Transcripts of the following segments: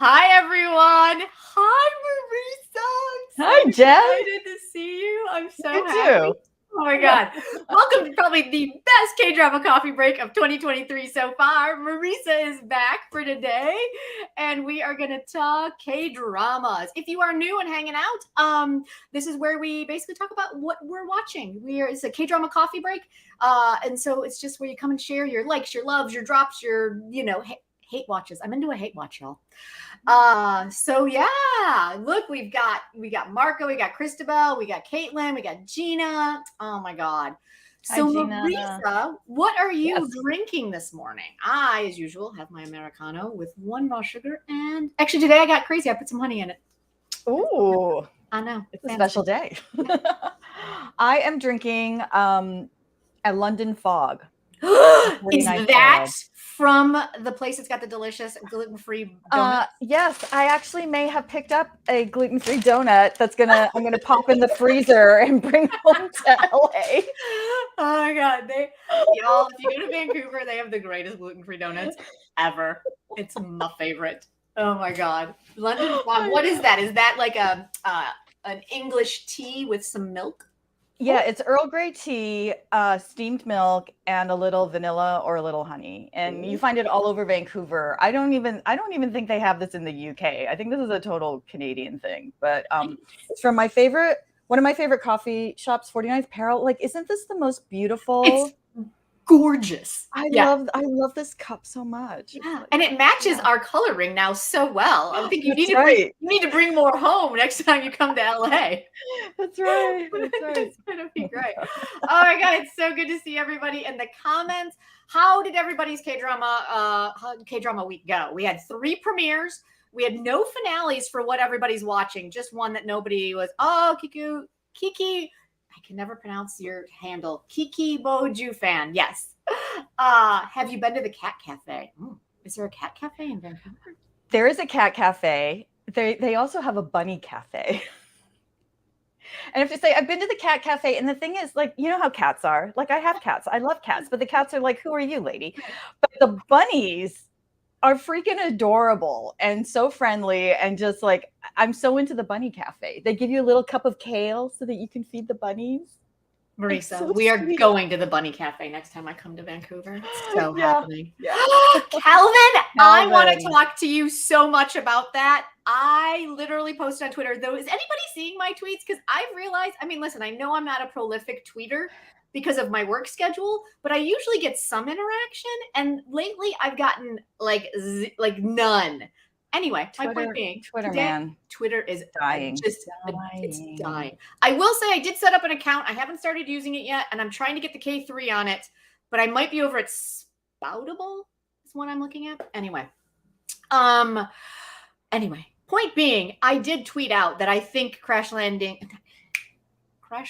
Hi, everyone. Hi, Marisa. Hi, Jenn. Excited to see you. I'm so happy. Too. Oh my God. Welcome to probably the best K-Drama Coffee Break of 2023 so far. Marisa is back for today, and we are going to talk K-dramas. If you are new and hanging out, this is where we basically talk about what we're watching. It's a K-Drama Coffee Break, and so it's just where you come and share your likes, your loves, your drops, your, hate watches. I'm into a hate watch, y'all. So yeah, look, we got Marco, we got Christabel, we got Caitlin, we got Gina. Oh my God. So Marisa, what are you drinking this morning? I, as usual, have my Americano with 1 raw sugar, and actually today I got crazy. I put some honey in it. Ooh, I know. it's a special day. I am drinking a London Fog. Is that from the place that's got the delicious gluten-free donut? Yes, I actually may have picked up a gluten-free donut I'm gonna pop in the freezer and bring home to LA. Oh my God. Y'all, if you go to Vancouver, they have the greatest gluten-free donuts ever. It's my favorite. Oh my God. London Fog. What is that? Is that like an English tea with some milk? Yeah, it's Earl Grey tea, steamed milk, and a little vanilla or a little honey. And you find it all over Vancouver. I don't even think they have this in the UK. I think this is a total Canadian thing. But it's from one of my favorite coffee shops, 49th Peril. Like, isn't this the most beautiful? It's gorgeous. I love this cup so much. Yeah, and it matches our coloring now so well. I think you need to bring more home next time you come to LA. That's right. It's gonna be great. Oh my God, it's so good to see everybody in the comments. How did everybody's K-drama week go? We had 3 premieres. We had no finales for what everybody's watching. Just one that nobody was. Oh, Kiki. I can never pronounce your handle. Kiki Boju fan. Yes. Have you been to the Cat Cafe? Is there a Cat Cafe in Vancouver? There is a Cat Cafe. They also have a Bunny Cafe. And I have to say, I've been to the Cat Cafe, and the thing is, like, you know how cats are. Like, I have cats. I love cats, but the cats are like, who are you, lady? But the bunnies are freaking adorable and so friendly, and just like, I'm so into the Bunny Cafe. They give you a little cup of kale so that you can feed the bunnies. Marisa, so we are going to the Bunny Cafe next time I come to Vancouver. It's so happening. Yeah. Calvin, I want to talk to you so much about that. I literally posted on Twitter, though. Is anybody seeing my tweets? Because I've realized, listen, I know I'm not a prolific tweeter because of my work schedule, but I usually get some interaction. And lately I've gotten like none. Anyway, my point being, Twitter is dying. It's dying. I will say I did set up an account. I haven't started using it yet, and I'm trying to get the K3 on it, but I might be over at Spoutable is what I'm looking at. Anyway, point being, I did tweet out that I think Crash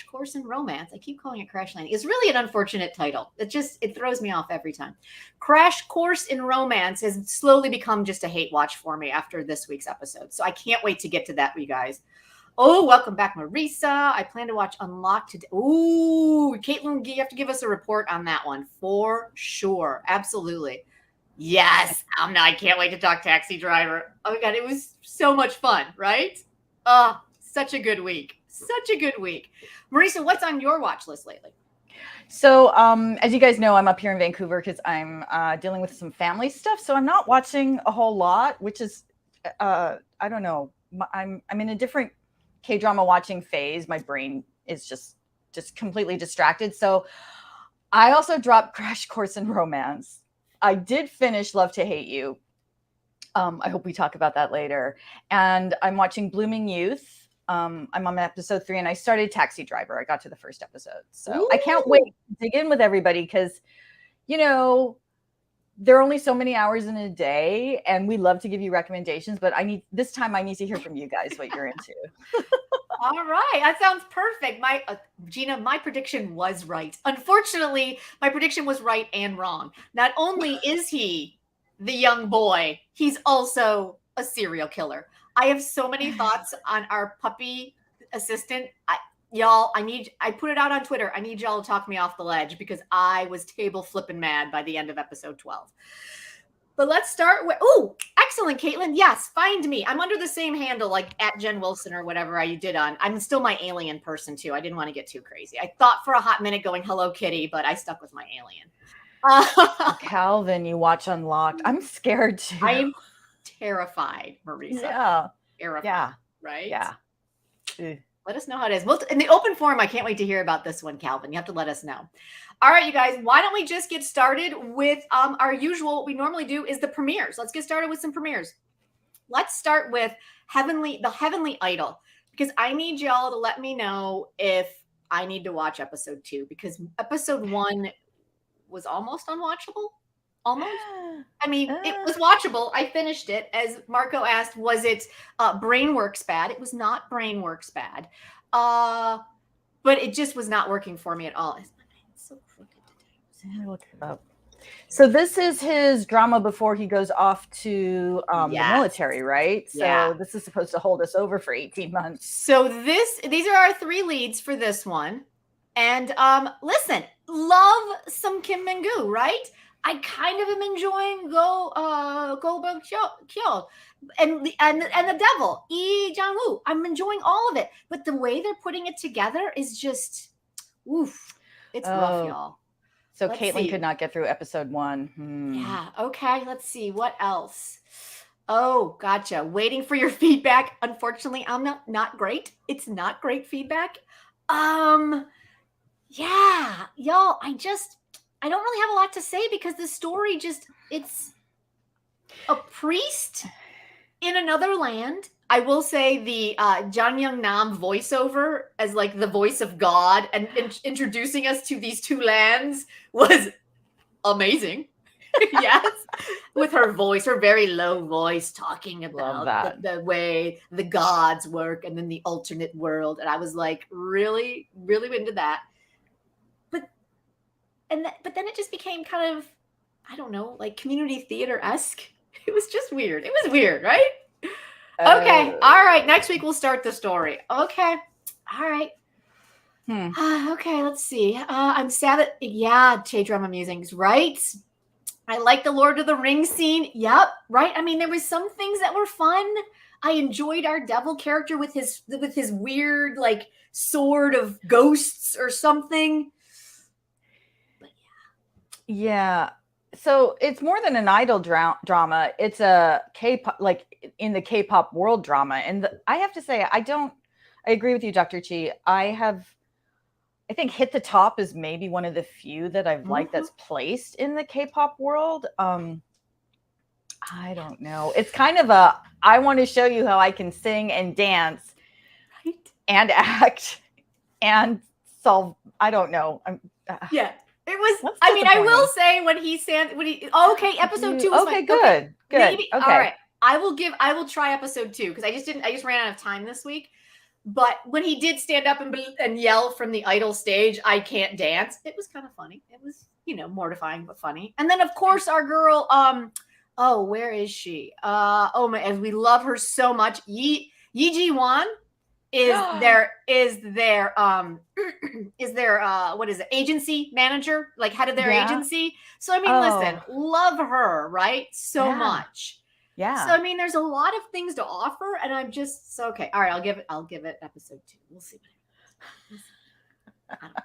Course in Romance. I keep calling it Crash Landing. It's really an unfortunate title. It throws me off every time. Crash Course in Romance has slowly become just a hate watch for me after this week's episode. So I can't wait to get to that, you guys. Oh, welcome back, Marisa. I plan to watch Unlocked today. Ooh, Caitlin, you have to give us a report on that one for sure. Absolutely. Yes. I can't wait to talk Taxi Driver. Oh my God, it was so much fun, right? Such a good week. Marisa, what's on your watch list lately? So, as you guys know, I'm up here in Vancouver because I'm dealing with some family stuff. So I'm not watching a whole lot, which is, I don't know. I'm in a different K-drama watching phase. My brain is just completely distracted. So I also dropped Crash Course in Romance. I did finish Love to Hate You. I hope we talk about that later. And I'm watching Blooming Youth. I'm on episode 3, and I started Taxi Driver. I got to the first episode. So I can't wait to dig in with everybody because, there are only so many hours in a day, and we love to give you recommendations, but I need to hear from you guys what you're into. All right, that sounds perfect. My Gina, my prediction was right. Unfortunately, my prediction was right and wrong. Not only is he the young boy, he's also a serial killer. I have so many thoughts on our puppy assistant. Y'all, I put it out on Twitter. I need y'all to talk me off the ledge because I was table flipping mad by the end of episode 12. But let's start with, oh, excellent, Caitlin. Yes, find me. I'm under the same handle, like at Jenn Wilson or whatever I did on. I'm still my alien person too. I didn't want to get too crazy. I thought for a hot minute going Hello Kitty, but I stuck with my alien. Calvin, you watch Unlocked. I'm scared too. I'm terrified, Marisa. Yeah. Terrified. Yeah. Right? Yeah. Let us know how it is. In the open forum, I can't wait to hear about this one, Calvin. You have to let us know. All right, you guys, why don't we just get started with our usual, what we normally do is the premieres. Let's get started with some premieres. Let's start with the Heavenly Idol, because I need y'all to let me know if I need to watch episode 2, because episode 1 was almost unwatchable. Almost. I mean, it was watchable. I finished it. As Marco asked, was it Brainworks bad? It was not Brainworks bad. But it just was not working for me at all. It's so crooked today. Let me look it up. So this is his drama before he goes off to the military, right? So this is supposed to hold us over for 18 months. So these are our 3 leads for this one. And listen, love some Kim Min-gu, right? I kind of am enjoying Go Bong-kyo and the Devil, Lee Jang-woo. I'm enjoying all of it, but the way they're putting it together is just, oof, it's rough, y'all. So Caitlin could not get through episode 1. Yeah. Okay. Let's see what else. Oh, gotcha. Waiting for your feedback. Unfortunately, I'm not great. It's not great feedback. Yeah, y'all. I don't really have a lot to say because the story it's a priest in another land. I will say the Jang Young-nam voiceover as like the voice of God and introducing us to these 2 lands was amazing. Yes. With her voice, her very low voice talking about the way the gods work and then the alternate world. And I was like, really, really into that. But then it just became kind of, I don't know, like community theater-esque. It was just weird. It was weird, right? Okay. All right. Next week we'll start the story. Okay. All right. Okay. Let's see. I'm sad that K-drama musings, right? I like the Lord of the Rings scene. Yep. Right. I mean, there was some things that were fun. I enjoyed our devil character with his weird like sword of ghosts or something. Yeah. So it's more than an idol drama. It's a K-pop, like in the K-pop world drama. And I have to say, I agree with you, Dr. Chi. I think Hit the Top is maybe one of the few that I've liked that's placed in the K-pop world. I don't know. It's kind of I want to show you how I can sing and dance and act and solve. I don't know. Yeah. It was, I mean, I will say episode 2 was okay, good. Maybe, okay. All right. I will try episode 2 because I just ran out of time this week. But when he did stand up and yell from the idol stage, I can't dance. It was kind of funny. It was, mortifying, but funny. And then of course our girl, where is she? As we love her so much. Yi Ji-won is their what is it, agency manager, like head of their agency. So I mean, listen, love her, right? So much. Yeah. So I mean, there's a lot of things to offer, and I'm just okay. All right, I'll give it episode 2. We'll see. I don't know.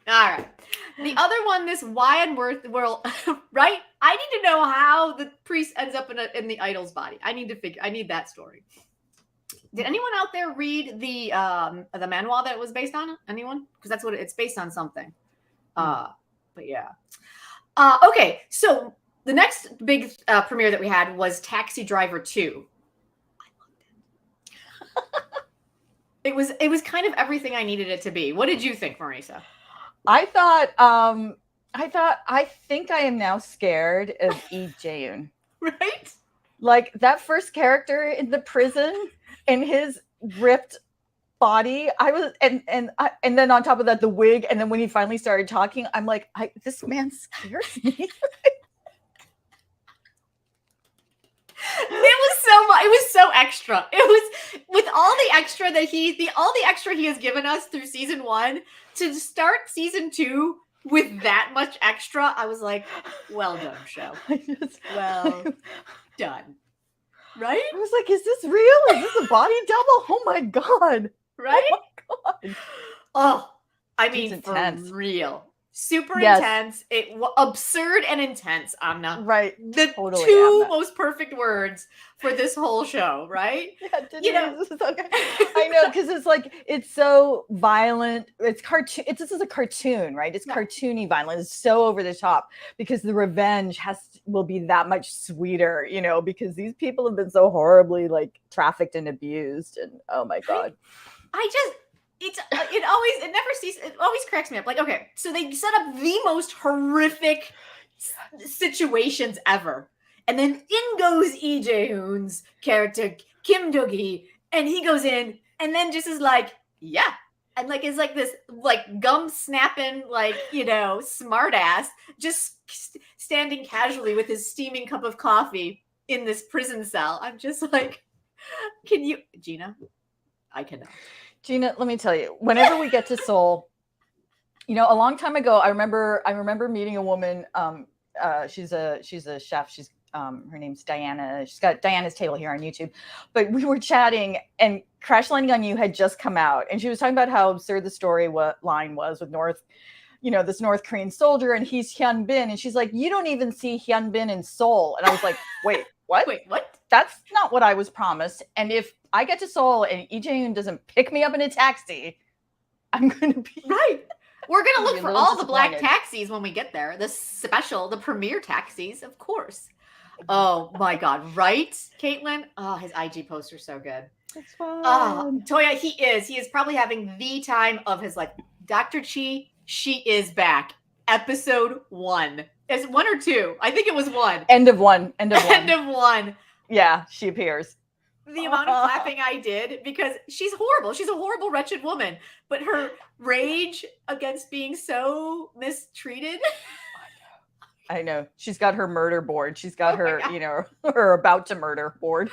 All right. The other one, this Wyatt world, right? I need to know how the priest ends up in the idol's body. I need that story. Did anyone out there read the manual that it was based on? Anyone? Because that's what it's based on, something. But yeah. Okay, so the next big premiere that we had was Taxi Driver 2. I loved it. It was kind of everything I needed it to be. What did you think, Marisa? I thought I think I am now scared of Lee Jae-yoon. Right? Like that first character in the prison and his ripped body. I was and then on top of that the wig, and then when he finally started talking, I'm like, this man scares me. It was so extra. It was with all the extra he has given us through season 1 to start season 2 with that much extra. I was like, well done, show. Well done. Right? I was like, is this real? Is this a body double? Oh my god. Right? Oh my god. Oh, I mean, for real. Super intense. It absurd and intense, Amna. Right. The totally, two most perfect words for this whole show, right? Yeah, this is okay. I know, because it's like it's so violent. It's cartoon. This is a cartoon, right? It's cartoony violent. It's so over the top because the revenge will be that much sweeter, because these people have been so horribly like trafficked and abused, and oh my god. It always cracks me up. Like, okay, so they set up the most horrific situations ever. And then in goes Lee Jae-hoon's character, Kim Do-gi, and he goes in and then just is like, yeah. And like, is like this like gum snapping, like, smart ass, just standing casually with his steaming cup of coffee in this prison cell. I'm just like, Gina, I cannot. Gina, let me tell you, whenever we get to Seoul, a long time ago, I remember meeting a woman. She's a chef. She's her name's Diana. She's got Diana's Table here on YouTube. But we were chatting, and Crash Landing on You had just come out, and she was talking about how absurd the line was with this North Korean soldier, and he's Hyun Bin, and she's like, you don't even see Hyun Bin in Seoul, and I was like, wait, what? Wait, what? That's not what I was promised. And if I get to Seoul and Lee Jae-hoon doesn't pick me up in a taxi, I'm going to be right. We're going to look for all the black taxis when we get there. The premier taxis, of course. Oh my God. Right, Caitlin? Oh, his IG poster's so good. It's fun. Toya, he is probably having the time of his life. Dr. Chi, she is back. Episode 1. Is it 1 or 2? I think it was 1. End of 1. End of 1. Yeah, she appears. The amount of clapping I did, because she's horrible. She's a horrible, wretched woman. But her rage against being so mistreated. I know. She's got her murder board. She's got her, her about to murder board.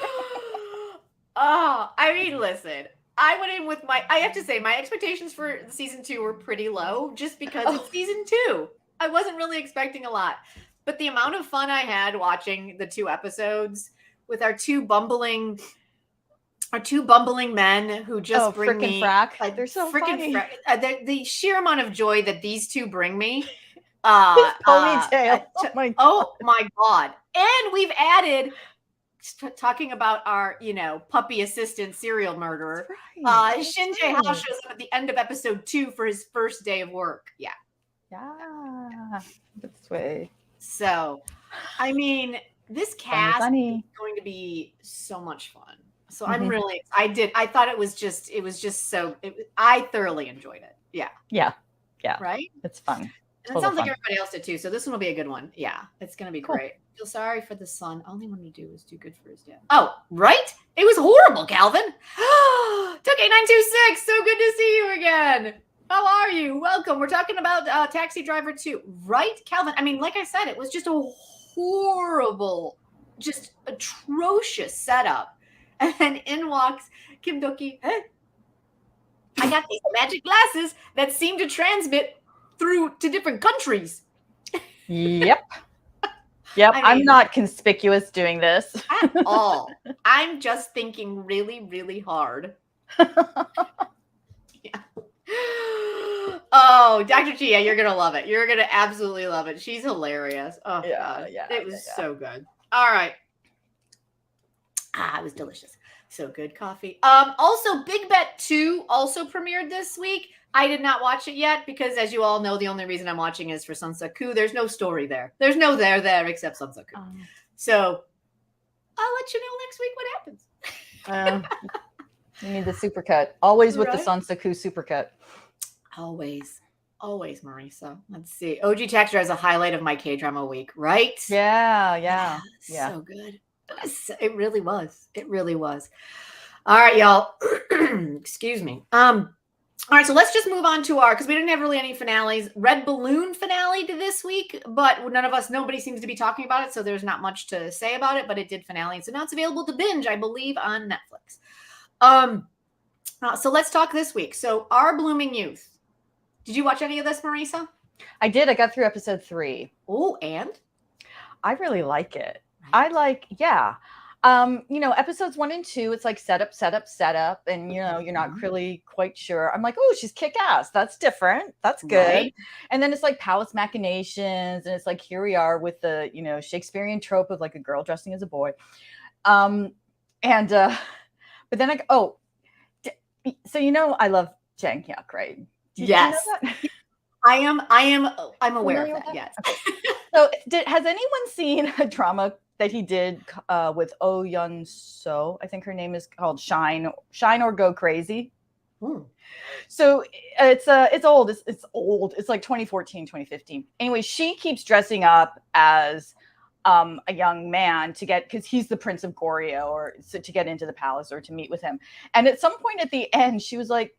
I mean, listen. I went in with I have to say, my expectations for season 2 were pretty low just because it's season 2. I wasn't really expecting a lot. But the amount of fun I had watching the 2 episodes with our two bumbling men who just bring me frack. Like, they're so funny. The sheer amount of joy that these two bring me. Ponytail. Oh my God. And we've added, talking about our, puppy assistant serial murderer. Right. Shin Jae-ha shows up at the end of episode 2 for his first day of work. Yeah. Yeah. This way. So, I mean, this cast is going to be so much fun. So I'm really, I thought it was just so, I thoroughly enjoyed it. Yeah. Yeah. Yeah. Right? It's fun. And it sounds like everybody else did too. So this one will be a good one. Yeah. It's going to be great. Feel sorry for the son. All he wanted to do was do good for his dad. Oh, right? It was horrible, Calvin. Took896. So good to see you again. How are you? Welcome. We're talking about Taxi Driver 2. Right, Calvin? I mean, like I said, it was just a horrible, just atrocious setup. And then in walks Kim Do-gi. Hey, I got these magic glasses that seem to transmit through to different countries. Yep. Yep. I'm not conspicuous doing this at all. I'm just thinking really, really hard. Yeah. Oh, Dr. Chia, you're going to love it. You're going to absolutely love it. She's hilarious. Oh, yeah, God. Yeah, it was so good. All right. It was delicious. So good coffee. Also, Big Bet 2 also premiered this week. I did not watch it yet because, as you all know, the only reason I'm watching is for Sunsaku. There's no story there. There's no there except Sunsaku. So I'll let you know next week what happens. You need the supercut. Always with the Sunsaku supercut. Always. Always, Marisa. Let's see. OG Texture has a highlight of my K-drama week, right? Yeah. So good. It really was. It really was. All right, y'all. Excuse me. All right, so let's just move on to because we didn't have really any finales. Red Balloon finale to this week, but nobody seems to be talking about it, so there's not much to say about it, but it did finale. So now it's available to binge, I believe, on Netflix. So let's talk this week. So Our Blooming Youth. Did you watch any of this, Marisa? I did. I got through episode 3. Oh, and? I really like it. Episodes 1 and 2, it's like setup, and you're not really quite sure. I'm like, oh, she's kick-ass. That's different. That's good. Right. And then it's like palace machinations, and it's like here we are with the Shakespearean trope of like a girl dressing as a boy. But then I love Jang Hyuk, right? Yes. You know I'm aware of that. Yes. So has anyone seen a drama that he did with Oh Yun So? I think her name is called Shine or Go Crazy. So it's old. It's old. It's like 2014, 2015. Anyway, she keeps dressing up as a young man because he's the Prince of Goryeo, to get into the palace or to meet with him. And at some point at the end, she was like,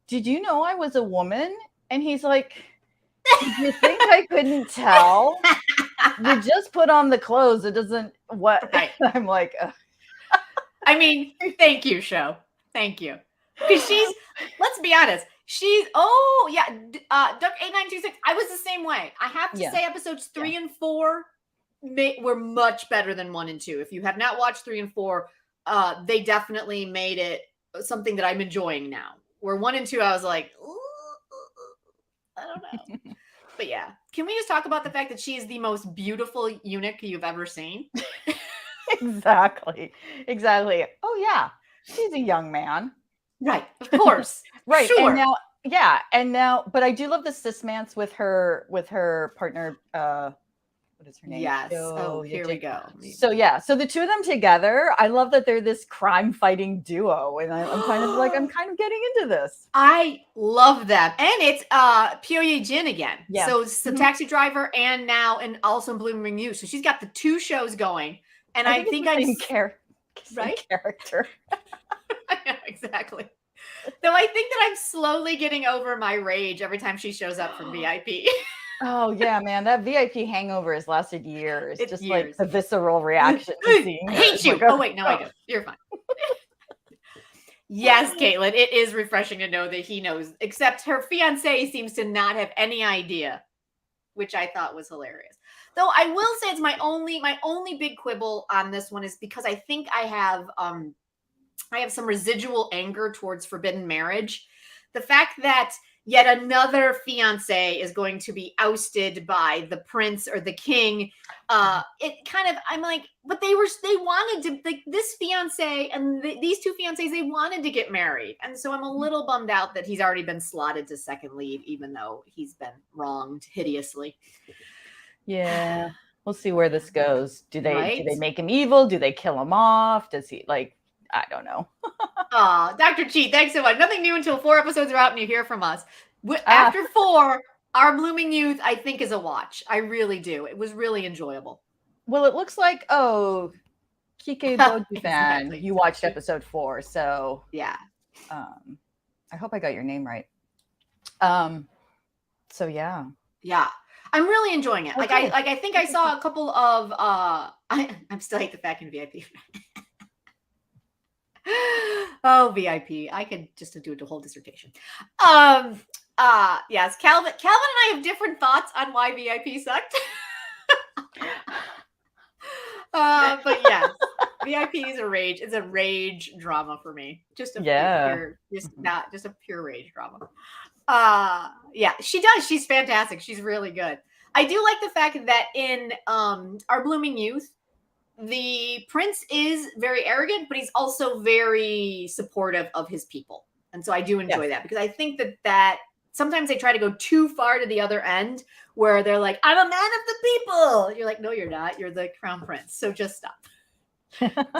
"Did you know I was a woman?" And he's like, "Did you think I couldn't tell? You just put on the clothes. It doesn't what?" Right. I'm like, ugh. I mean, thank you, show. Thank you. Because let's be honest, Duck 8926. I was the same way. I have to say episodes 3 and 4 were much better than 1 and 2. If you have not watched 3 and 4, they definitely made it something that I'm enjoying now. Where 1 and 2, I was like, I don't know. But yeah, can we just talk about the fact that she is the most beautiful eunuch you've ever seen? Exactly. Oh yeah, she's a young man. Right, of course. Right. Sure. And now, but I do love the cismance with her partner. What is her name? Yes. Here we go. So the two of them together, I love that they're this crime-fighting duo, and I'm kind of getting into this. I love them, and it's Pyo Jin again. Yeah. So it's the Taxi Driver, and also in Blooming Youth. So she's got the 2 shows going, and I think same character. I know, exactly. Though I think that I'm slowly getting over my rage every time she shows up from VIP. Oh yeah, man, that VIP hangover has lasted years. It's just years. Like the visceral reaction to seeing I hate you. Oh wait, no, I don't. You're fine. Yes, Caitlin, it is refreshing to know that he knows, except her fiance seems to not have any idea, which I thought was hilarious. Though I will say it's my only big quibble on this one is because I think I have some residual anger towards forbidden marriage. The fact that yet another fiance is going to be ousted by the prince or the king. I'm like, but they wanted to, like, this fiance and these 2 fiancés, they wanted to get married. And so I'm a little bummed out that he's already been slotted to second lead, even though he's been wronged hideously. Yeah. We'll see where this goes. Do they make him evil? Do they kill him off? Does he I don't know. Dr. Chi, thanks so much. Nothing new until 4 episodes are out and you hear from us. After 4, Our Blooming Youth, I think, is a watch. I really do. It was really enjoyable. Well, it looks like, Kike Boji fan, exactly. You watched episode 4, so yeah. I hope I got your name right. So yeah. Yeah. I'm really enjoying it. Okay. I think I saw a couple of I'm still hate the fact in VIP. Oh, VIP. I could just do a whole dissertation. Yes, Calvin and I have different thoughts on why VIP sucked. But yes, VIP is a rage. It's a rage drama for me. Just a pure rage drama. Yeah, she does. She's fantastic. She's really good. I do like the fact that in Our Blooming Youth, the prince is very arrogant, but he's also very supportive of his people. And so I do enjoy that, because I think that sometimes they try to go too far to the other end where they're like, I'm a man of the people. You're like, no, you're not. You're the crown prince. So just stop.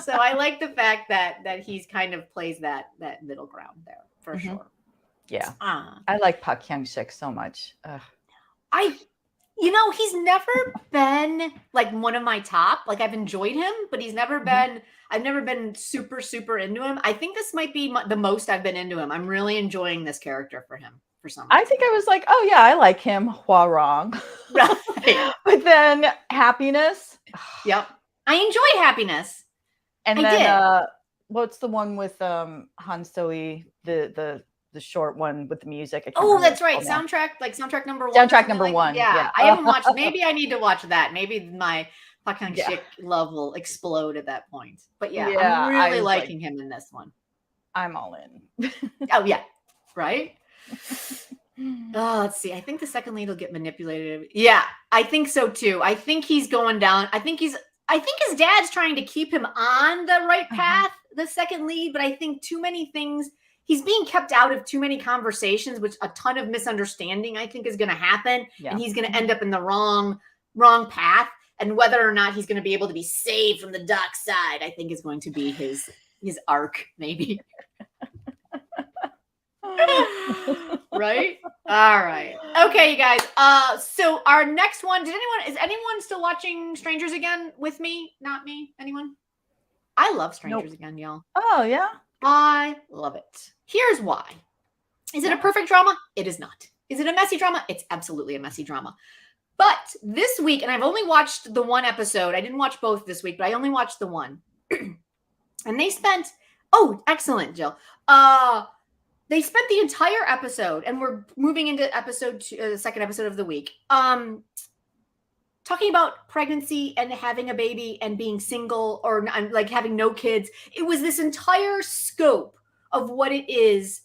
So I like the fact that he's kind of plays that middle ground there for sure. Yeah. Uh, I like Park Hyung-sik so much. Ugh. He's never been like one of my top. Like I've enjoyed him, but he's never been. I've never been super super into him. I think this might be the most I've been into him. I'm really enjoying this character for him for some reason. I think I was like, oh yeah, I like him. Hwa-rong. Right. But then Happiness. Yep. I enjoy Happiness. And I then did. what's the one with Han So-hee, the short one with the music? I can't Oh, remember that's right. now. Soundtrack number one. Soundtrack number one. Yeah. I haven't watched. Maybe I need to watch that. Maybe my Park Hyung-sik love will explode at that point. But yeah, I'm really liking him in this one. I'm all in. Oh yeah. Right. Oh, let's see. I think the second lead will get manipulated. Yeah, I think so too. I think he's going down. I think his dad's trying to keep him on the right path, the second lead, but I think too many things. He's being kept out of too many conversations, which a ton of misunderstanding I think is going to happen, and he's going to end up in the wrong path. And whether or not he's going to be able to be saved from the dark side, I think is going to be his arc, maybe. Right? All right. Okay, you guys. So our next one, is anyone still watching Strangers Again with me? Not me? Anyone? I love Strangers Again, y'all. Oh, yeah. I love it. Here's why. Is it a perfect drama? It is not. Is it a messy drama? It's absolutely a messy drama. But this week, and I've only watched the one episode. I didn't watch both this week, but I only watched the one. And they spent, excellent, Jill. They spent the entire episode, and we're moving into the second episode of the week, talking about pregnancy and having a baby and being single or like having no kids. It was this entire scope of what it is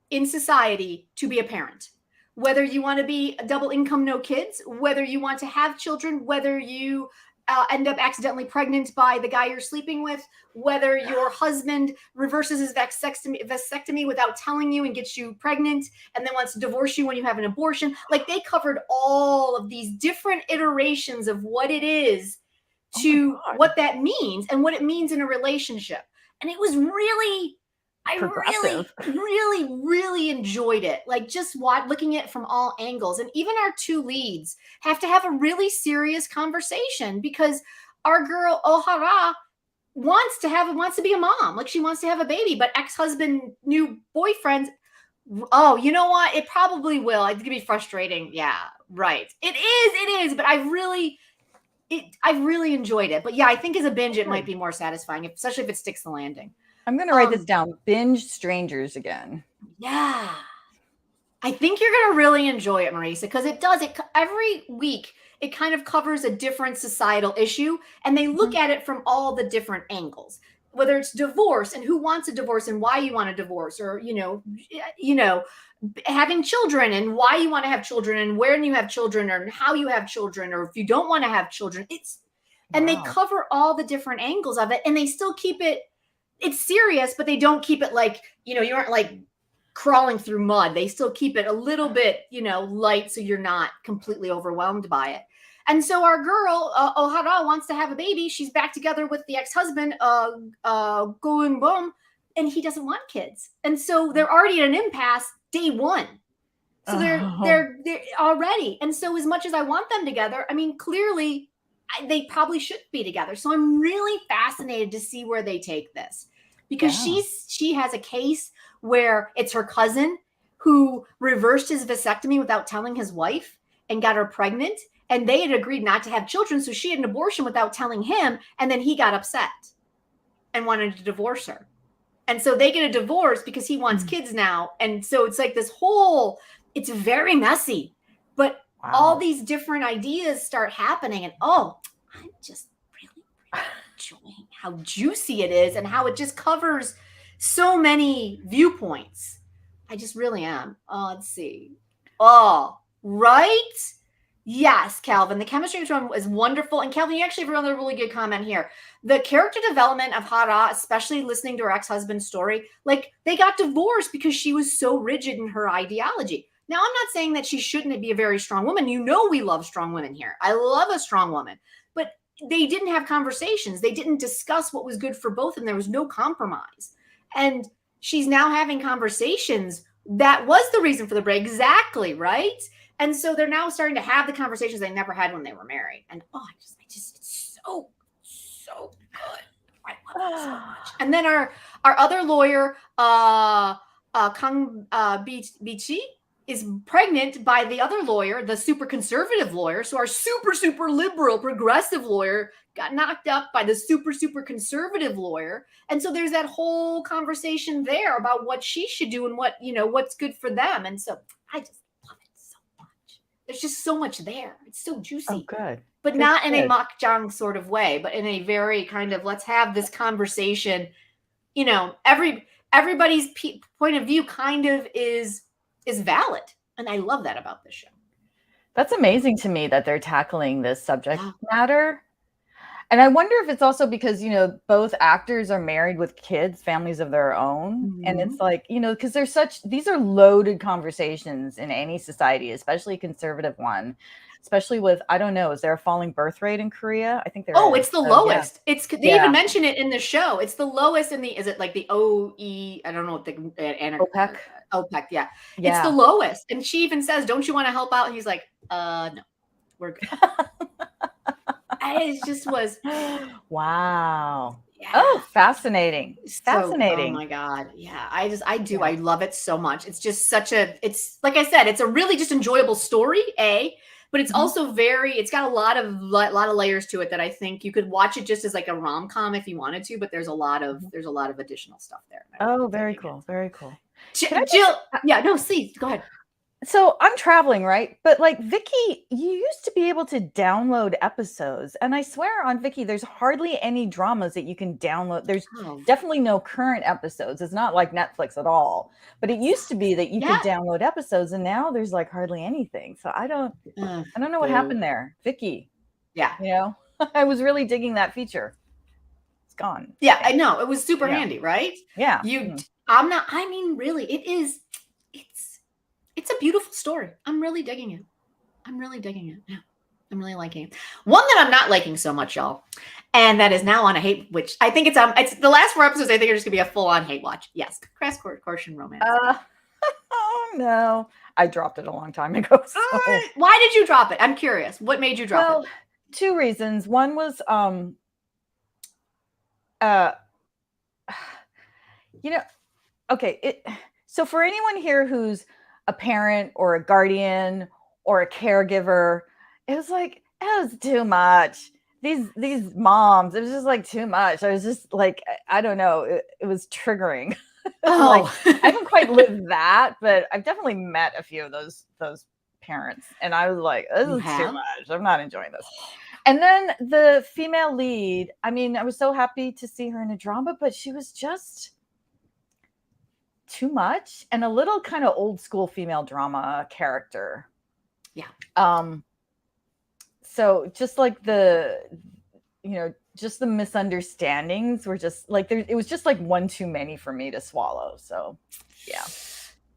in society to be a parent. Whether you want to be a double income, no kids, whether you want to have children, whether you end up accidentally pregnant by the guy you're sleeping with, whether your husband reverses his vasectomy without telling you and gets you pregnant and then wants to divorce you when you have an abortion. Like they covered all of these different iterations of what it is to what that means and what it means in a relationship. And it was really, I really enjoyed it. Like just looking at it from all angles. And even our two leads have to have a really serious conversation because our girl Ohara wants to be a mom. Like she wants to have a baby, but ex-husband, new boyfriend. Oh, you know what? It probably will. It's gonna be frustrating. Yeah, right. It is. But I really enjoyed it. But yeah, I think as a binge, it might be more satisfying, especially if it sticks the landing. I'm going to write this down. Binge Strangers Again. Yeah. I think you're going to really enjoy it, Marisa, because every week, it kind of covers a different societal issue, and they look at it from all the different angles, whether it's divorce and who wants a divorce and why you want a divorce, or, having children and why you want to have children and when you have children or how you have children, or if you don't want to have children. And they cover all the different angles of it, and they still keep it's serious, but they don't keep it like, you aren't like crawling through mud. They still keep it a little bit, light, so you're not completely overwhelmed by it. And so our girl, Ohara, wants to have a baby. She's back together with the ex-husband, Going Bum, and he doesn't want kids. And so they're already at an impasse day one. So they're already. And so as much as I want them together, I mean, clearly they probably shouldn't be together. So I'm really fascinated to see where they take this, because she has a case where it's her cousin who reversed his vasectomy without telling his wife and got her pregnant, and they had agreed not to have children. So she had an abortion without telling him. And then he got upset and wanted to divorce her. And so they get a divorce because he wants kids now. And so it's like it's very messy, but all these different ideas start happening, and I'm just really enjoying how juicy it is and how it just covers so many viewpoints. I just really am. Let's see. Oh, right? Yes, Calvin. The chemistry is wonderful. And Calvin, you actually have another really good comment here. The character development of Hara, especially listening to her ex-husband's story, like they got divorced because she was so rigid in her ideology. Now, I'm not saying that she shouldn't be a very strong woman. We love strong women here. I love a strong woman. But they didn't have conversations. They didn't discuss what was good for both, and there was no compromise. And she's now having conversations That was the reason for the break. Exactly, right? And so they're now starting to have the conversations they never had when they were married. And it's so good. I love it so much. And then our other lawyer, Kang Bichi, is pregnant by the other lawyer, the super conservative lawyer. So our super liberal progressive lawyer got knocked up by the super conservative lawyer. And so there's that whole conversation there about what she should do and what, what's good for them. And so I just love it so much. There's just so much there. It's so juicy. Oh, good. But Good, not in a good. makjang sort of way, but in a very kind of, let's have this conversation. Everybody's point of view kind of is valid. And I love that about this show. That's amazing to me that they're tackling this subject matter. And I wonder if it's also because, both actors are married with kids, families of their own. Mm-hmm. And it's like, because these are loaded conversations in any society, especially a conservative one, especially with, I don't know, is there a falling birth rate in Korea? I think there is. It's the lowest. Yeah. They even mention it in the show. It's the lowest in is it like the OE? I don't know what the OPEC. OPEC, yeah. It's the lowest. And she even says, don't you want to help out? And he's like, no, we're good. It just was. Wow. Yeah. Oh, fascinating. Fascinating. Oh my God. Yeah. I do. I love it so much. It's just it's like I said, it's a really just enjoyable story, but it's also it's got a lot of layers to it that I think you could watch it just as like a rom-com if you wanted to, but there's a lot of additional stuff there. Oh, very cool. Very cool. Jill, please go ahead. So I'm traveling, right? But like Vicky, you used to be able to download episodes. And I swear on Vicky, there's hardly any dramas that you can download. There's definitely no current episodes. It's not like Netflix at all. But it used to be that you could download episodes, and now there's like hardly anything. So I don't know what happened there. Vicky. Yeah. I was really digging that feature. It's gone. Yeah, I know. It was super handy, right? Yeah. Really, it's a beautiful story. I'm really digging it. Yeah. I'm really liking it. One that I'm not liking so much, y'all, and that is now on a hate, which I think it's the last 4 episodes. I think are just gonna be a full-on hate watch. Yes, Crash Course and Romance. Oh no, I dropped it a long time ago. So. Why did you drop it? I'm curious. What made you drop it? 2 reasons. One was, okay. So for anyone here who's a parent or a guardian or a caregiver, it was too much. These moms, it was just like too much. I was just like, I don't know. It was triggering. I haven't quite lived that, but I've definitely met a few of those parents. And I was like, this is too much. I'm not enjoying this. And then the female lead, I was so happy to see her in a drama, but she was just too much and a little kind of old school female drama character. Yeah. So just like just the misunderstandings were just like it was just like one too many for me to swallow. So yeah.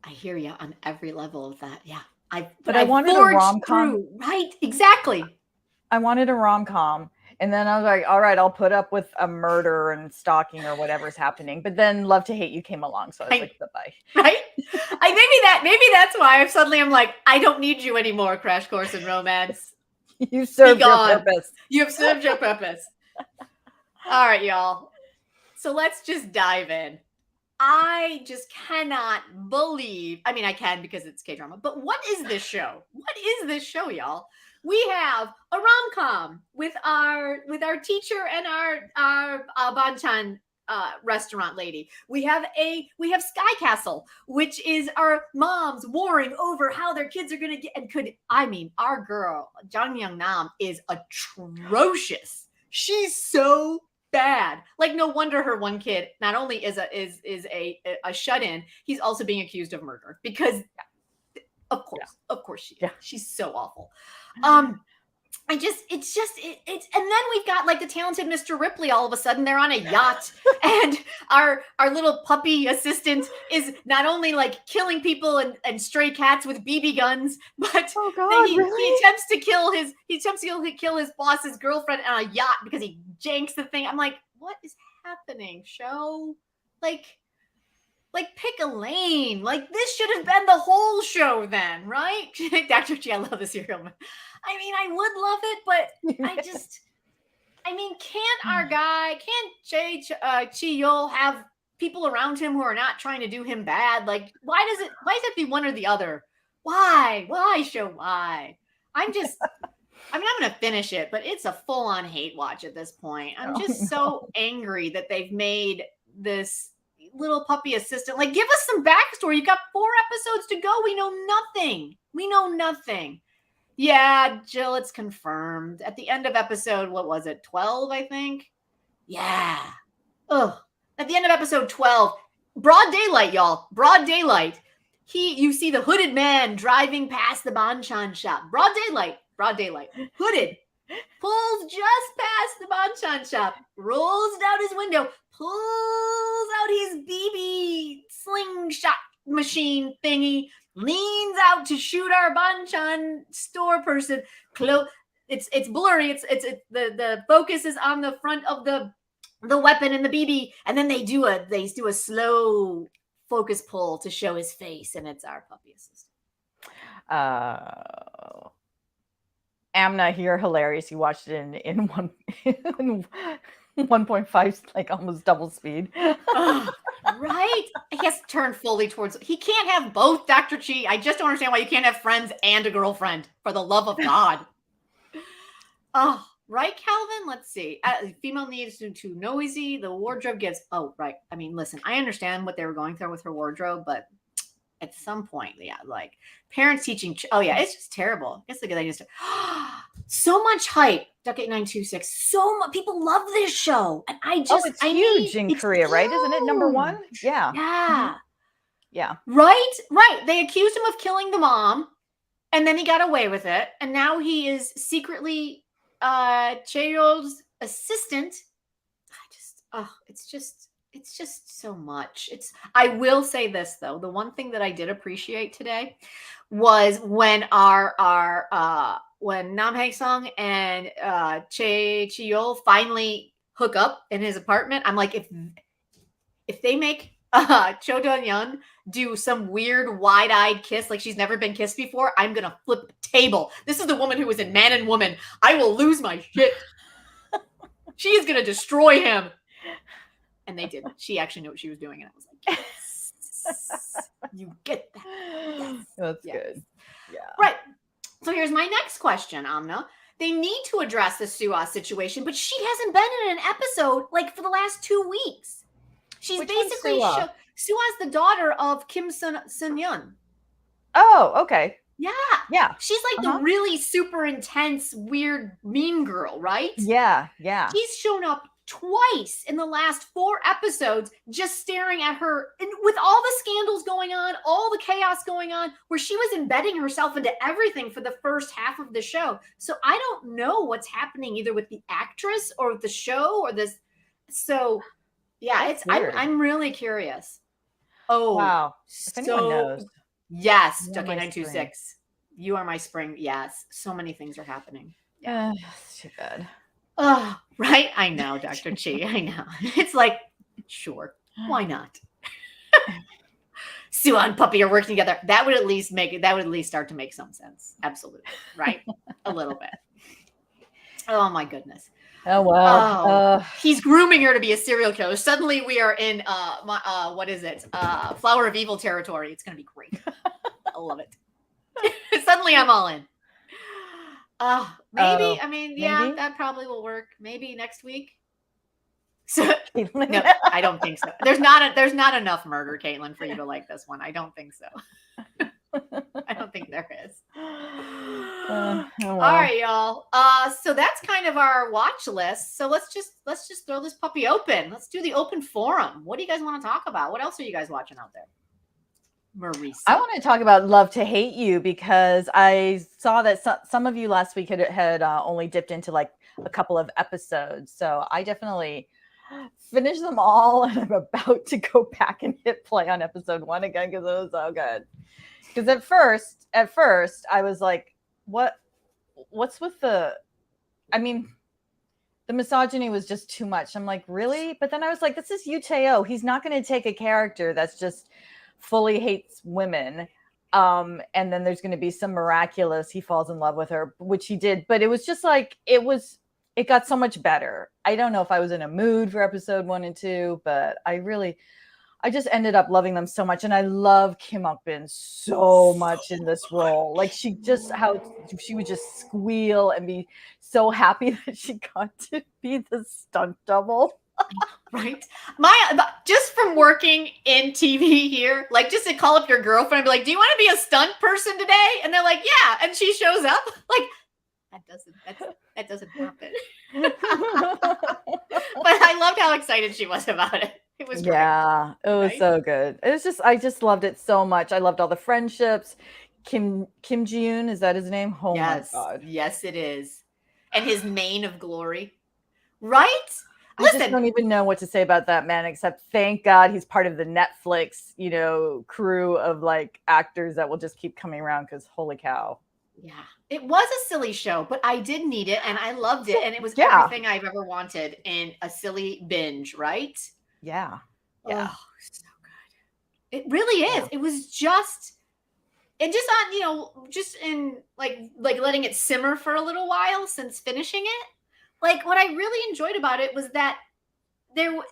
I hear you on every level of that. Yeah. But I wanted a rom-com. Right. Exactly. I wanted a rom-com. And then I was like, all right, I'll put up with a murder and stalking or whatever's happening. But then Love to Hate You came along. So I was like, bye-bye. Right? Maybe that's why I'm like, I don't need you anymore, Crash Course in Romance. You served your purpose. You have served your purpose. All right, y'all. So let's just dive in. I just cannot believe, I can because it's K-drama, but what is this show? What is this show, y'all? We have a rom-com with our teacher and our banchan restaurant lady. We have Sky Castle, which is our moms warring over how their kids are gonna get. And our girl Jang Young Nam is atrocious. She's so bad. Like, no wonder her one kid not only is a shut-in, he's also being accused of murder because. Of course she is. Yeah. She's so awful. And then we've got like the talented Mr. Ripley. All of a sudden they're on a yacht and our little puppy assistant is not only like killing people and stray cats with BB guns, but he attempts to kill his boss's girlfriend on a yacht because he janks the thing. I'm like, what is happening, show? Like, Like, pick a lane. Like, this should have been the whole show then, right? Dr. G, I love the serial. I mean, I would love it, but can't Chi-Yul have people around him who are not trying to do him bad? Like, why does it be one or the other? Why show why? I'm going to finish it, but it's a full-on hate watch at this point. I'm just so angry that they've made this little puppy assistant. Like, give us some backstory. You got 4 episodes to go. We know nothing. Yeah, Jill, it's confirmed. At the end of episode, what was it, 12, I think? Yeah. Ugh. At the end of episode 12, broad daylight, y'all. Broad daylight. You see the hooded man driving past the banchan shop. Broad daylight. Hooded. Pulls just past the banchan shop. Rolls down his window. Pulls out his BB slingshot machine thingy. Leans out to shoot our banchan store person. It's blurry. It's the focus is on the front of the weapon and the BB, and then they do a slow focus pull to show his face, and it's our puppy assistant. Amna here, hilarious. You watched it in 1.5, like almost double speed. Right? He has to turn fully towards. He can't have both, Dr. Chi. I just don't understand why you can't have friends and a girlfriend, for the love of God. Oh, right, Calvin? Let's see. Female needs too noisy. The wardrobe gives. Oh, right. I mean, listen, I understand what they were going through with her wardrobe, but at some point, yeah, like parents teaching. Oh, yeah, it's just terrible. I guess the good idea is so much hype. Duck 8926. So much people love this show, and it's huge in Korea, huge. Right? Isn't it number 1? Yeah. Yeah. Yeah. Right. They accused him of killing the mom, and then he got away with it, and now he is secretly Chae-yul's assistant. It's just so much. I will say this though. The one thing that I did appreciate today was when when Nam Hae-sung and Chae-yul finally hook up in his apartment. I'm like, if they make Cho Do-yeon do some weird wide-eyed kiss like she's never been kissed before, I'm gonna flip the table. This is the woman who was in Man and Woman. I will lose my shit. She is gonna destroy him. And they did. She actually knew what she was doing, and I was like, yes, you get that. Yes. That's good. Yeah. Right. So here's my next question, Amna. They need to address the Sua situation, but she hasn't been in an episode like for the last 2 weeks. She's basically Sua's the daughter of Kim Sun-yeon. Oh, okay. Yeah. She's like the really super intense, weird, mean girl, right? Yeah. She's shown up twice in the last 4 episodes, just staring at her, and with all the scandals going on, all the chaos going on, where she was embedding herself into everything for the first half of the show. So I don't know what's happening either with the actress or with the show or this. So yeah, I'm really curious. Oh wow! If anyone knows, yes, Duck 8926. You are my spring. Yes, so many things are happening. Yeah, it's too bad. Oh, right. I know, Dr. Chi. I know. It's like, sure, why not? Sua and Puppy are working together. That would at least start to make some sense. Absolutely. Right? A little bit. Oh my goodness. Oh wow. He's grooming her to be a serial killer. Suddenly we are in what is it? Flower of Evil territory. It's gonna be great. I love it. Suddenly I'm all in. Maybe. Yeah, that probably will work. Maybe next week. So, no, I don't think so. There's not enough murder, Caitlin, for you to like this one. I don't think so. I don't think there is. All right, y'all. So that's kind of our watch list. So let's just throw this puppy open. Let's do the open forum. What do you guys want to talk about? What else are you guys watching out there? Marisa. I want to talk about Love to Hate You because I saw that some of you last week had only dipped into like a couple of episodes. So I definitely finished them all, and I'm about to go back and hit play on episode 1 again because it was so good. Because at first I was like, what's with the? I mean, The misogyny was just too much. I'm like, really? But then I was like, this is Uteo. He's not going to take a character that's just fully hates women. And then there's going to be some miraculous, he falls in love with her, which he did. But it was just like, it got so much better. I don't know if I was in a mood for episode 1 and 2, but I just ended up loving them so much. And I love Kim Ukbin so much in this role. Like how she would just squeal and be so happy that she got to be the stunt double. Right. Just from working in TV here, like just to call up your girlfriend and be like, do you want to be a stunt person today? And they're like, yeah. And she shows up like, that doesn't happen. But I loved how excited she was about it. It was great. Yeah, it was so good. I just loved it so much. I loved all the friendships. Kim Ji-yoon, is that his name? Oh yes. my God. Yes, it is. And his mane of glory. Right? I just don't even know what to say about that man, except thank God he's part of the Netflix, crew of like actors that will just keep coming around, because holy cow. Yeah, it was a silly show, but I did need it and I loved it. And it was everything I've ever wanted in a silly binge, right? Yeah. Yeah. Oh, so good. It really is. Yeah. It was just on, just in like letting it simmer for a little while since finishing it. Like what I really enjoyed about it was that there was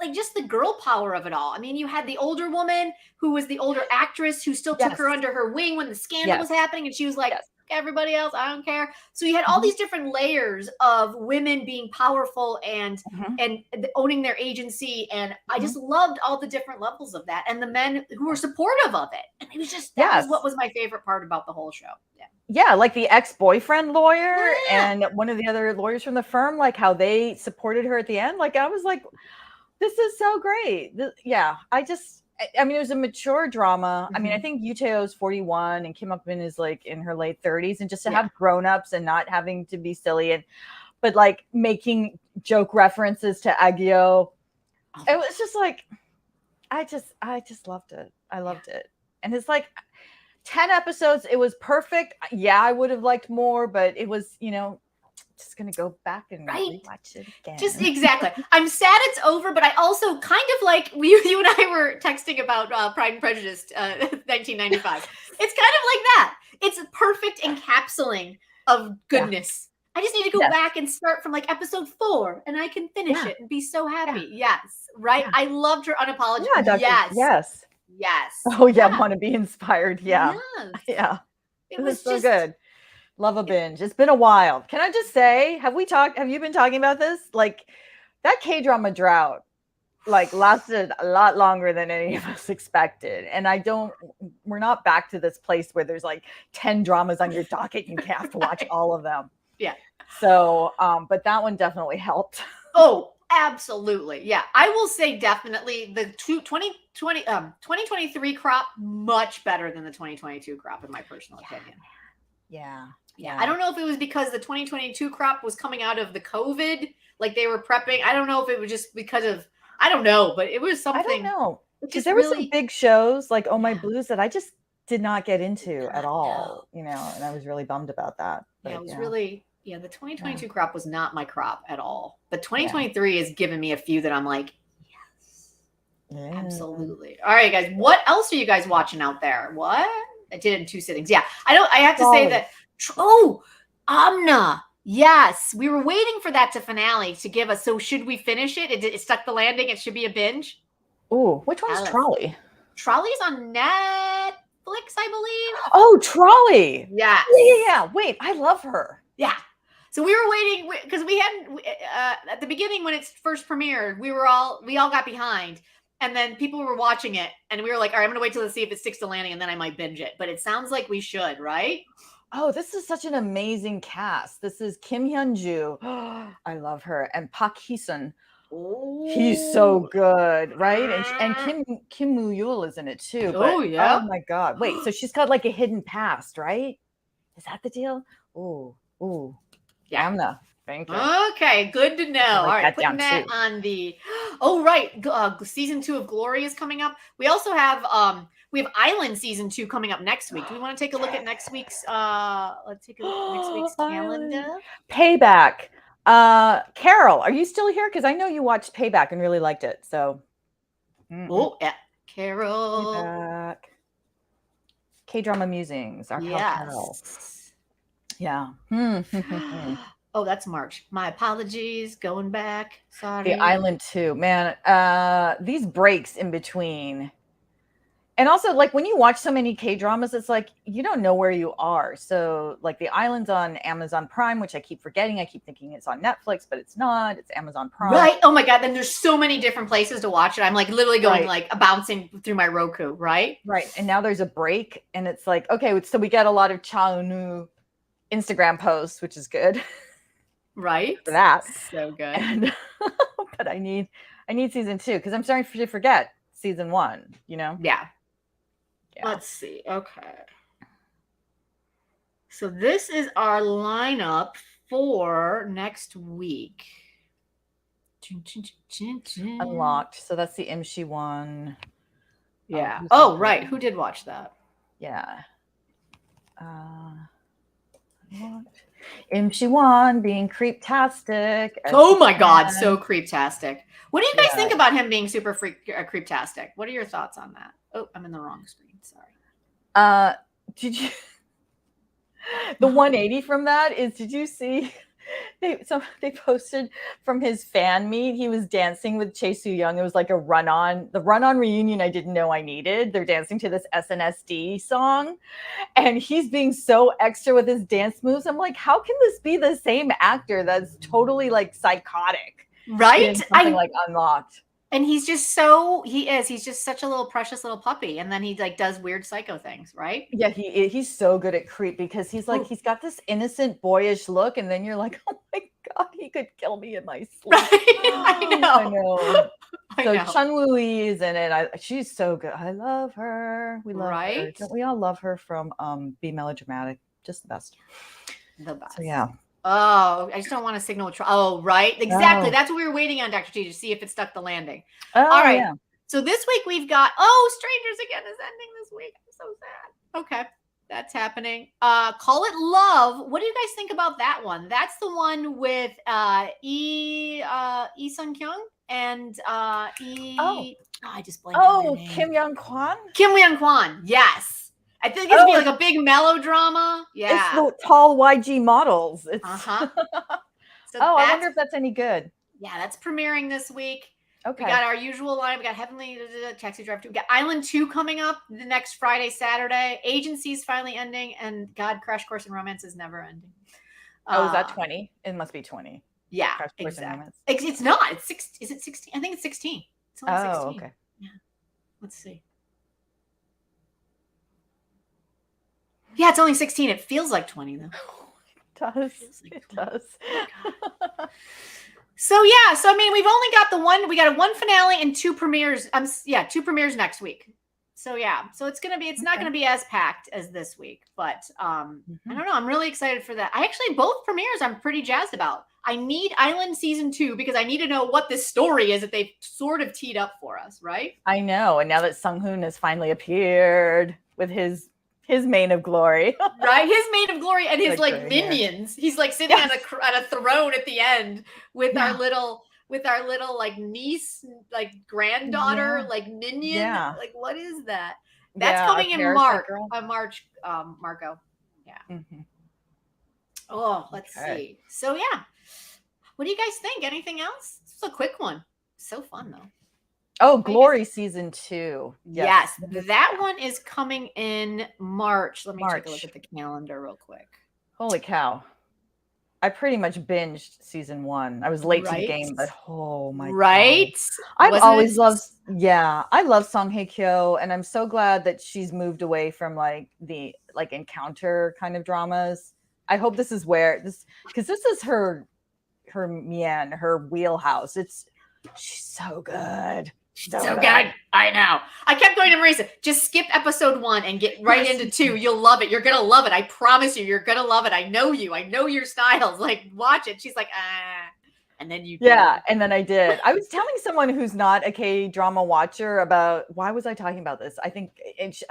like just the girl power of it all. I mean, you had the older woman who was the older actress who still took her under her wing when the scandal was happening. And she was like, everybody else, I don't care. So you had all these different layers of women being powerful and owning their agency. And I just loved all the different levels of that. And the men who were supportive of it. And it was just, that was what was my favorite part about the whole show. Yeah. Yeah, like the ex-boyfriend lawyer and one of the other lawyers from the firm, like how they supported her at the end. Like I was like, this is so great. I mean, it was a mature drama. I mean, I think Yuteo's 41 and Kim Ukbin is like in her late 30s, and just to have grown-ups and not having to be silly but like making joke references to Agyo. It was just like, I just loved it. I loved it. And it's like 10 episodes. It was perfect. Yeah, I would have liked more, but it was, just gonna go back and rewatch it again. Just exactly. I'm sad it's over, but I also kind of like you and I were texting about Pride and Prejudice 1995. It's kind of like that. It's a perfect encapsulating of goodness. I just need to go back and start from like episode 4 and I can finish it and be so happy. Yes. Right. I loved her unapologetic. Yes. Oh yeah. Want to be inspired. Yeah. Yeah. It was so good. Love a binge. It's been a while. Can I just say, have you been talking about this? Like that K-drama drought, like lasted a lot longer than any of us expected. And we're not back to this place where there's like 10 dramas on your docket. You have to watch all of them. Yeah. So, but that one definitely helped. Oh, absolutely. Yeah. I will say definitely the 2023 crop, much better than the 2022 crop in my personal opinion. Yeah. I don't know if it was because the 2022 crop was coming out of the COVID, like they were prepping. I don't know if it was just because of, I don't know, but it was something. I don't know. Because there were some big shows like Oh My Blues that I just did not get into at all, and I was really bummed about that. But, it was really, the 2022 crop was not my crop at all. But 2023 has given me a few that I'm like, yes, absolutely. All right, guys, what else are you guys watching out there? What? I did it in 2 sittings. Yeah, I have to say that. Oh, Amna. Yes, we were waiting for that to finale to give us. So should we finish it? It stuck the landing. It should be a binge. Ooh, which one's Trolley? Trolley's on Netflix, I believe. Oh, Trolley. Yeah. Yeah. Wait, I love her. Yeah. So we were waiting because we hadn't at the beginning when it first premiered. We all got behind. And then people were watching it, and we were like, all right, I'm going to wait till to see if it sticks to landing, and then I might binge it. But it sounds like we should, right? Oh, this is such an amazing cast. This is Kim Hyun-ju. I love her. And Park Hee-sun. He's so good, right? And Kim Woo-yul is in it too. But, yeah. Oh my God. Wait, so she's got like a hidden past, right? Is that the deal? Ooh. Yeah. Amna. Thank you. Okay, good to know. All right, putting that on the. Oh, right. Season 2 of Glory is coming up. We also have Island season 2 coming up next week. Do we want to take a look at next week's? Let's take a look at next week's calendar. Payback. Carol, are you still here? Because I know you watched Payback and really liked it. So, Oh, yeah. Carol. Payback. K-drama musings. Our pal Carol. Yeah. Oh, that's March. My apologies. Going back. Sorry. The Island too, man. These breaks in between. And also, like, when you watch so many K-dramas, it's like you don't know where you are. So, like, The Island's on Amazon Prime, which I keep forgetting. I keep thinking it's on Netflix, but it's not. It's Amazon Prime. Right. Oh my God. Then there's so many different places to watch it. I'm like literally going like bouncing through my Roku, right? Right. And now there's a break, and it's like, okay, so we get a lot of Chaunu Instagram posts, which is good. Right. For that. So good. And, but I need season 2 because I'm starting to forget season 1, you know? Yeah. Let's see. Okay. So this is our lineup for next week. Unlocked. So that's the Imshi one. Yeah. Oh, right. Who did watch that? Yeah. Imshi one being creeptastic. Oh my God, so creeptastic. What do you guys think about him being super creeptastic? What are your thoughts on that? Oh, I'm in the wrong screen. Sorry. Did you? The 180 from that is, did you see? They posted from his fan meet. He was dancing with Chae Soo Young. It was like the run-on reunion I didn't know I needed. They're dancing to this SNSD song, and he's being so extra with his dance moves. I'm like, how can this be the same actor that's totally like psychotic? Right? Something like Unlocked. And he's just he's just such a little precious little puppy. And then he like does weird psycho things, right? Yeah, he's so good at creep because he's like, he's got this innocent boyish look. And then you're like, oh my God, he could kill me in my sleep. Right? I know. So Chun Woo Lee is in it. She's so good. I love her. We love her. Don't we all love her from Be Melodramatic? Just the best. The best. So yeah. Oh, I just don't want to signal. Oh, right. Exactly. That's what we were waiting on, Dr. T, to see if it stuck the landing. All right. Yeah. So this week we've got, Strangers Again is ending this week. I'm so sad. Okay. That's happening. Call It Love. What do you guys think about that one? That's the one with Lee Sung Kyung and I just blanked on their name. Kim Young Kwan? Kim Young Kwan. Yes. I think it's gonna be like a big melodrama. Yeah. It's the tall YG models. It's So I wonder if that's any good. Yeah, that's premiering this week. Okay. We got our usual line. We got Heavenly Taxi Driver 2. We got Island 2 coming up the next Friday, Saturday. Agency's finally ending, and God, Crash Course in Romance is never ending. Is that 20? It must be 20. Yeah, exactly. It's not. It's 6. Is it 16? I think it's 16. It's only 16. Okay. Yeah. Let's see. Yeah, it's only 16. It feels like 20 though. It does. It does. So yeah, I mean, we've only got the one. We got a one finale and 2 premieres. 2 premieres next week. So yeah, so it's not gonna be as packed as this week, but I don't know. I'm really excited for that. I actually both premieres I'm pretty jazzed about. I need Island season 2 because I need to know what this story is that they've sort of teed up for us, right? I know, and now that Sung Hoon has finally appeared with his mane of glory, right? His mane of glory and his like minions. He's like sitting on a throne at the end with our little like niece, like granddaughter, like minion. Yeah. Like what is that? That's coming in March. Marco. Yeah. Oh, let's see. So yeah, what do you guys think? Anything else? This was a quick one. So fun though. Oh, Glory season 2. Yes, that one is coming in March. Let me take a look at the calendar real quick. Holy cow. I pretty much binged season 1. I was late to the game, but oh my God. I've always loved, I love Song Hye Kyo, and I'm so glad that she's moved away from like the encounter kind of dramas. I hope this is because this is her Mien, her wheelhouse. She's so good. So good. I know. I kept going to Marisa, just skip episode 1 and get right into 2. You'll love it. You're going to love it. I promise you, you're going to love it. I know you. I know your styles. Like, watch it. She's like, and then you did. Yeah, and then I did. I was telling someone who's not a K-drama watcher about, why was I talking about this? I think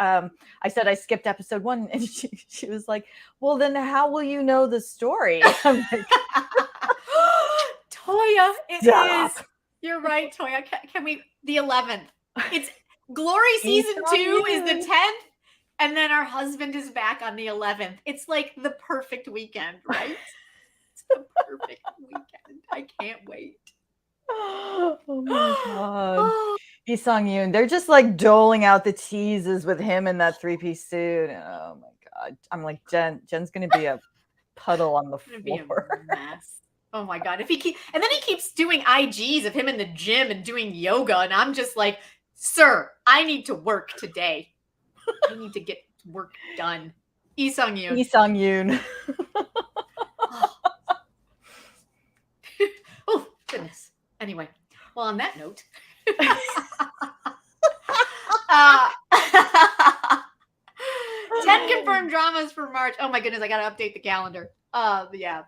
I said I skipped episode 1, and she was like, well, then how will you know the story? I'm like, Toya. It Stop. is. You're right, Toya. Can we? The 11th. It's Glory He's season on 2 is the you. 10th, and then our husband is back on the 11th. It's like the perfect weekend, right? It's the perfect weekend. I can't wait. Oh my god. Oh, Lee Sung-yoon. They're just like doling out the teases with him in that three-piece suit. Oh my god. I'm like, Jen's gonna be a puddle on the it's gonna be a floor. mess. Oh my god. If he and then he keeps doing IGs of him in the gym and doing yoga, and I'm just like, sir, I need to work today. I need to get work done. Lee Sung-yoon. Lee Sung-yoon. Oh, goodness. Anyway, well, on that note, uh, 10 confirmed dramas for March. Oh my goodness, I gotta update the calendar. Yeah.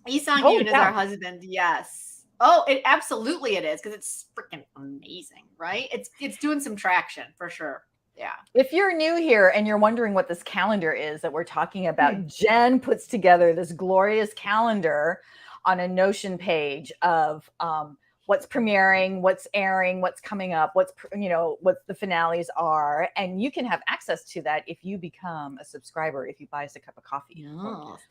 Lee Sung-yoon is our husband. Yes. Oh, it absolutely it is, because it's freaking amazing, right? It's doing some traction for sure. Yeah. If you're new here and you're wondering what this calendar is that we're talking about, Jenn puts together this glorious calendar on a Notion page of what's premiering, what's airing, what's coming up, what the finales are, and you can have access to that if you become a subscriber, if you buy us a cup of coffee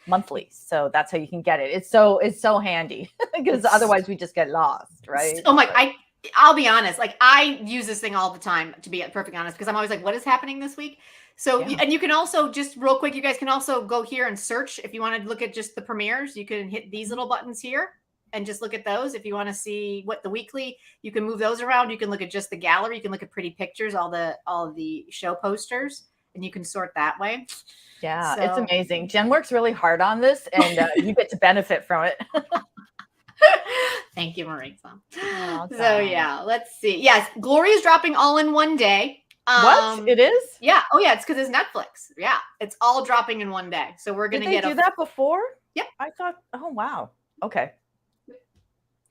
monthly. So that's how you can get it. It's so handy because otherwise we just get lost, right? Oh my, I'll be honest, like I use this thing all the time, to be perfectly honest, because I'm always like, what is happening this week? So, and you can also, just real quick, you guys can also go here and search. If you want to look at just the premieres, you can hit these little buttons here and just look at those. If you want to see what the weekly, you can move those around. You can look at just the gallery. You can look at pretty pictures, all of the show posters, and you can sort that way. Yeah, it's amazing. Jenn works really hard on this, and you get to benefit from it. Thank you, Marisa. So yeah, let's see. Yes, Glory is dropping all in one day. What? It is? Yeah. Oh yeah, it's because it's Netflix. Yeah, it's all dropping in one day. So we're gonna do that before? Yep. I thought. Oh wow. Okay.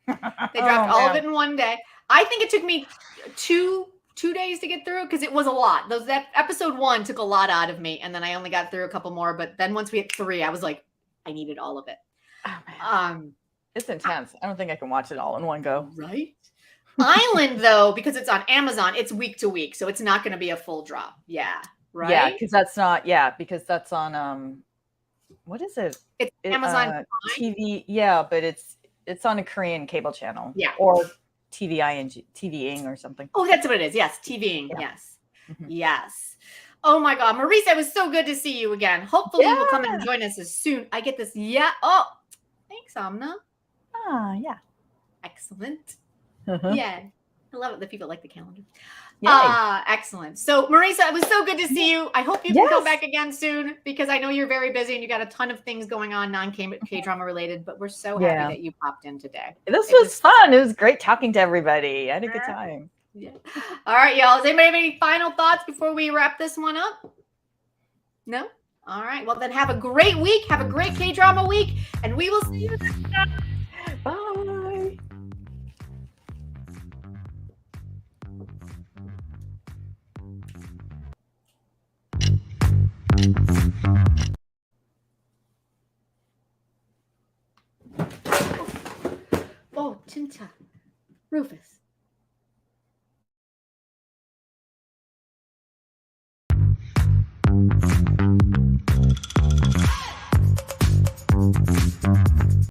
They dropped all of it in one day. I think it took me two days to get through, because it was a lot. That episode 1 took a lot out of me, and then I only got through a couple more. But then once we hit 3, I was like, I needed all of it. Oh, man. It's intense. I don't think I can watch it all in one go. Right? Island, though, because it's on Amazon, it's week to week, so it's not going to be a full drop. Yeah. Right? Yeah, because that's not. Yeah, because that's on. What is it? It's Amazon TV. Yeah, but it's on a Korean cable channel. Yeah. Or TVing or something. Oh, that's what it is. Yes, TVing. Yeah. Yes. Mm-hmm. Yes. Oh my God, Marisa, it was so good to see you again. Hopefully you will come and join us as soon. I get this. Yeah. Oh, thanks, Amna. Yeah. Excellent. Yeah. I love it that people like the calendar. Yay. Excellent. So, Marisa, it was so good to see you. I hope you can come back again soon, because I know you're very busy and you got a ton of things going on, non-K-drama related, but we're so happy that you popped in today. This was fun. It was great talking to everybody. I had a good time. Yeah. All right, y'all. Does anybody have any final thoughts before we wrap this one up? No? All right. Well, then have a great week. Have a great K-drama week, and we will see you next time. Bye. Oh, Tinta. Rufus.